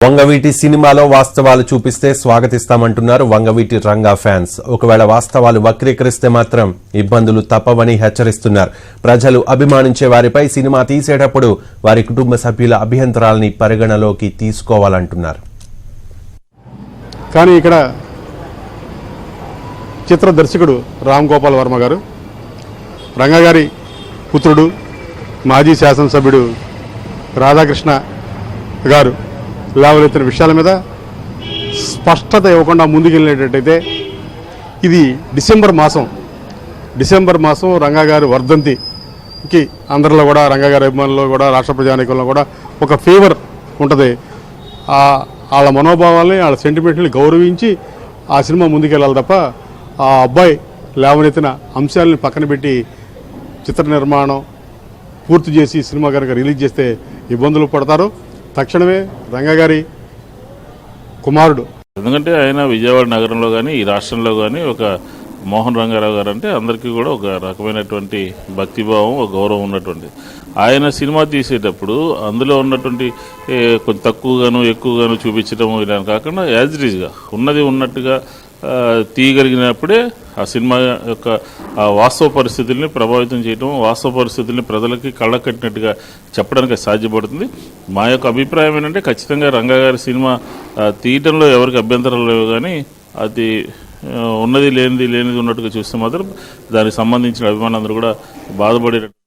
వంగవీటి సినిమాలో వాస్తవాలు చూపిస్తే స్వాగతిస్తామంటున్నారు వంగవీటి రంగా ఫ్యాన్స్. ఒకవేళ వాస్తవాలు వక్రీకరిస్తే మాత్రం ఇబ్బందులు తప్పవని హెచ్చరిస్తున్నారు. ప్రజలు అభిమానించే వారిపై సినిమా తీసేటప్పుడు వారి కుటుంబ సభ్యుల అభ్యంతరాలని పరిగణలోకి తీసుకోవాలంటున్నారు. కానీ ఇక్కడ చిత్ర దర్శకుడు రామ్ గోపాల్ వర్మ గారు, రంగా గారి పుత్రుడు, మాజీ శాసనసభ్యుడు రాధాకృష్ణ గారు లేవనెత్తిన విషయాల మీద స్పష్టత ఇవ్వకుండా ముందుకెళ్ళేటట్టయితే ఇది డిసెంబర్ మాసం రంగా గారి వర్ధంతికి అందరిలో కూడా, రంగా గారి అభిమానుల్లో కూడా, రాష్ట్ర ప్రజానీకంలో కూడా ఒక ఫేవర్ ఉంటుంది. వాళ్ళ మనోభావాల్ని, వాళ్ళ సెంటిమెంట్ని గౌరవించి ఆ సినిమా ముందుకెళ్ళాలి తప్ప ఆ అబ్బాయి లేవనెత్తిన అంశాలని పక్కన పెట్టి చిత్ర నిర్మాణం పూర్తి చేసి సినిమా కనుక రిలీజ్ చేస్తే ఇబ్బందులు పడతారు. తక్షణమే రంగా గారి కుమారుడు, ఎందుకంటే ఆయన విజయవాడ నగరంలో కానీ ఈ రాష్ట్రంలో కానీ ఒక మోహన్ రంగారావు గారు అంటే అందరికీ కూడా ఒక రకమైనటువంటి భక్తిభావం, ఒక గౌరవం ఉన్నటువంటి ఆయన సినిమా తీసేటప్పుడు అందులో ఉన్నటువంటి కొంచెం తక్కువగాను ఎక్కువగాను చూపించడం ఇలా కాకుండా యాజ్ ఇట్ ఈజ్గా ఉన్నది ఉన్నట్టుగా తీయగలిగినప్పుడే ఆ సినిమా యొక్క వాస్తవ పరిస్థితుల్ని ప్రభావితం చేయడం, వాస్తవ పరిస్థితుల్ని ప్రజలకి కళ్ళ కట్టినట్టుగా చెప్పడానికి సాధ్యపడుతుంది. మా యొక్క అభిప్రాయం ఏంటంటే ఖచ్చితంగా రంగా గారి సినిమా తీయటంలో ఎవరికి అభ్యంతరాలు లేవు, కానీ అది ఉన్నది లేనిది ఉన్నట్టుగా చూస్తే మాత్రం దానికి సంబంధించిన అభిమానులందరూ కూడా బాధపడేటట్టు